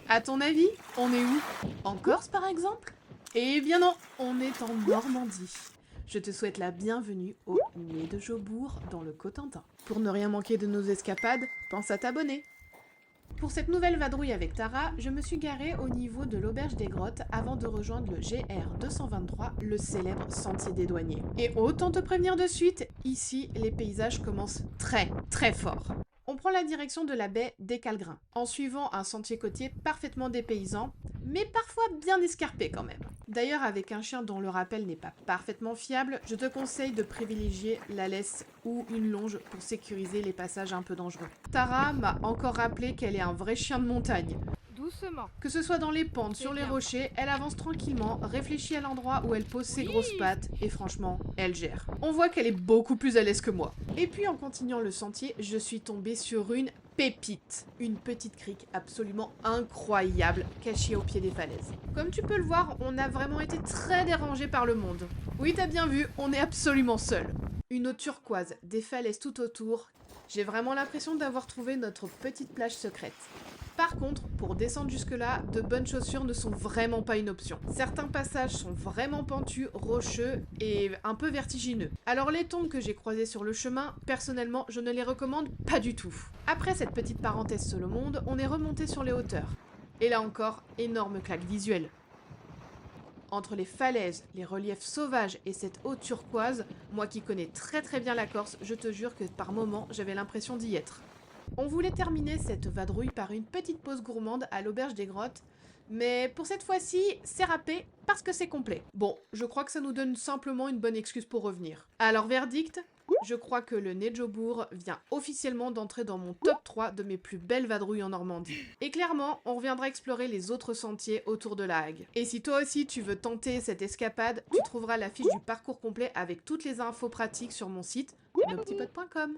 À ton avis, on est où? En Corse par exemple? Eh bien non, on est en Normandie. Je te souhaite la bienvenue au Nez de Jobourg dans le Cotentin. Pour ne rien manquer de nos escapades, pense à t'abonner. Pour cette nouvelle vadrouille avec Tara, je me suis garée au niveau de l'auberge des grottes avant de rejoindre le GR 223, le célèbre sentier des douaniers. Et autant te prévenir de suite, ici les paysages commencent très fort. On prend la direction de la baie des Calgrins, en suivant un sentier côtier parfaitement dépaysant, mais parfois bien escarpé quand même. D'ailleurs, avec un chien dont le rappel n'est pas parfaitement fiable, je te conseille de privilégier la laisse ou une longe pour sécuriser les passages un peu dangereux. Tara m'a encore rappelé qu'elle est un vrai chien de montagne. Doucement. Que ce soit dans les pentes, C'est sur les bien. rochers, elle avance tranquillement, réfléchit à l'endroit où elle pose ses Oui. grosses pattes, et franchement, elle gère. On voit qu'elle est beaucoup plus à l'aise que moi. Et puis en continuant le sentier, je suis tombée sur une pépite. Une petite crique absolument incroyable, cachée au pied des falaises. Comme tu peux le voir, on a vraiment été très dérangé par le monde. Oui, t'as bien vu, on est absolument seul. Une eau turquoise, des falaises tout autour. J'ai vraiment l'impression d'avoir trouvé notre petite plage secrète. Par contre, pour descendre jusque-là, de bonnes chaussures ne sont vraiment pas une option. Certains passages sont vraiment pentus, rocheux et un peu vertigineux. Alors les tombes que j'ai croisées sur le chemin, personnellement, je ne les recommande pas du tout. Après cette petite parenthèse sur le monde, on est remonté sur les hauteurs. Et là encore, énorme claque visuelle. Entre les falaises, les reliefs sauvages et cette eau turquoise, moi qui connais très bien la Corse, je te jure que par moments, j'avais l'impression d'y être. On voulait terminer cette vadrouille par une petite pause gourmande à l'auberge des grottes, mais pour cette fois-ci, c'est râpé parce que c'est complet. Bon, je crois que ça nous donne simplement une bonne excuse pour revenir. Alors verdict, je crois que le Nez de Jobourg vient officiellement d'entrer dans mon top 3 de mes plus belles vadrouilles en Normandie. Et clairement, on reviendra explorer les autres sentiers autour de la Hague. Et si toi aussi tu veux tenter cette escapade, tu trouveras la fiche du parcours complet avec toutes les infos pratiques sur mon site, noptipodes.com.